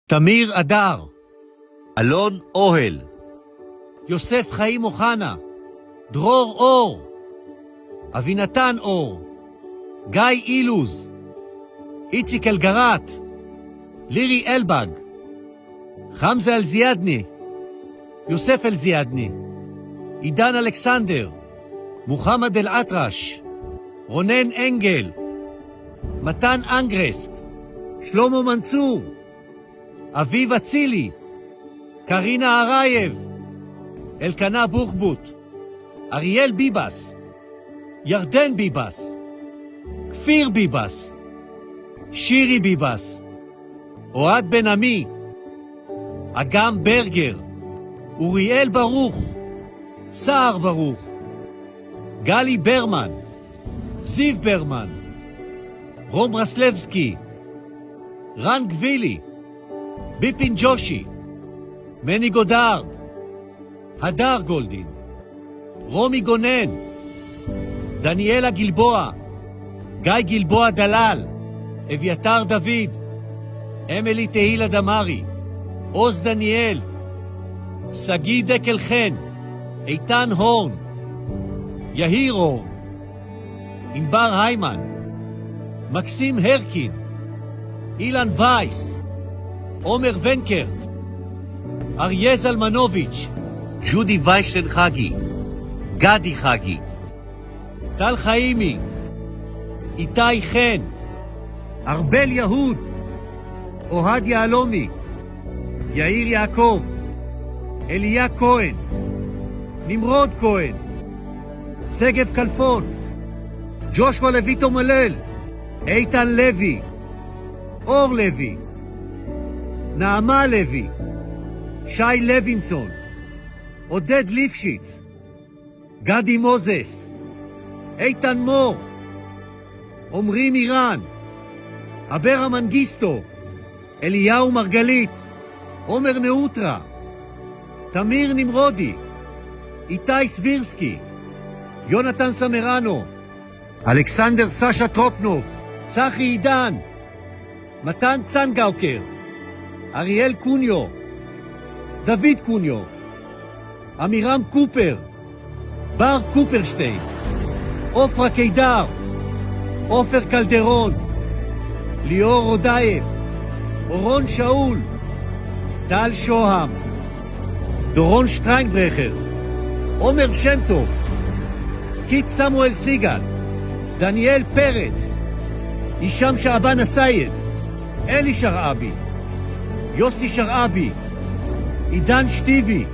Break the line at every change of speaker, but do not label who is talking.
תמיר אדר, אלון אוהל, יוסף חיים אוחנה, דרור אור, אבינתן אור, גיא אילוז, איציק אלגרת, לירי אלבג, חמזה אלזיאדני, יוסף אלזיאדני, עידן אלכסנדר, מוחמד אל-אטרש, רונן אנגל, מתן אנגרסט, שלמה מנצור, אביב אצילי, קרינה הרייב, אלקנה בוחבוט, אריאל ביבס, ירדן ביבס, כפיר ביבס, שירי ביבס, אוהד בן עמי, אגם ברגר, אוריאל ברוך, סער ברוך, גלי ברמן, זיו ברמן, רום רסלבסקי, רן גבילי, ביפין ג'ושי, מני גודארד, הדר גולדין, רומי גונן, דניאלה גלבוע, גיא גלבוע דלל, אביתר דוד, אמילי תהילה דמרי, עוז דניאל, סגי דקל חן, איתן הורן, יהיר אור, ענבר היימן, מקסים הרקין, אילן וייס, עומר ונקרט, אריה זלמנוביץ', ג'ודי ויישטיין חגי, גדי חגי, טל חיימי, איתי חן, ארבל יהוד, אוהד יעלומי, יאיר יעקב, אליה כהן, נמרוד כהן, סגב כלפון, ג'ושוע לויטו מלל, איתן לוי, אור לוי, נעמה לוי, שי לוינסון, עודד ליפשיץ, גדי מוזס, איתן מור, עומרי מירן, אברה מנגיסטו, אליהו מרגלית, עומר נאוטרה, תמיר נמרודי, איתי סבירסקי, יונתן סמרנו, אלכסנדר סשה טרופנוב, צחי עידן, מתן צנגאוקר, אריאל קוניו, דוד קוניו, אמירם קופר, בר קופרשטיין, אופרה קידר, עופר קלדרון, ליאור רודייף, אורון שאול, טל שוהם, דורון שטריינברכר, עומר שם טוב, קיט סמואל סיגל, דניאל פרץ, הישם שעבן הסייד, אלי שרעבי, יוסי שרעבי, עידן שטיבי,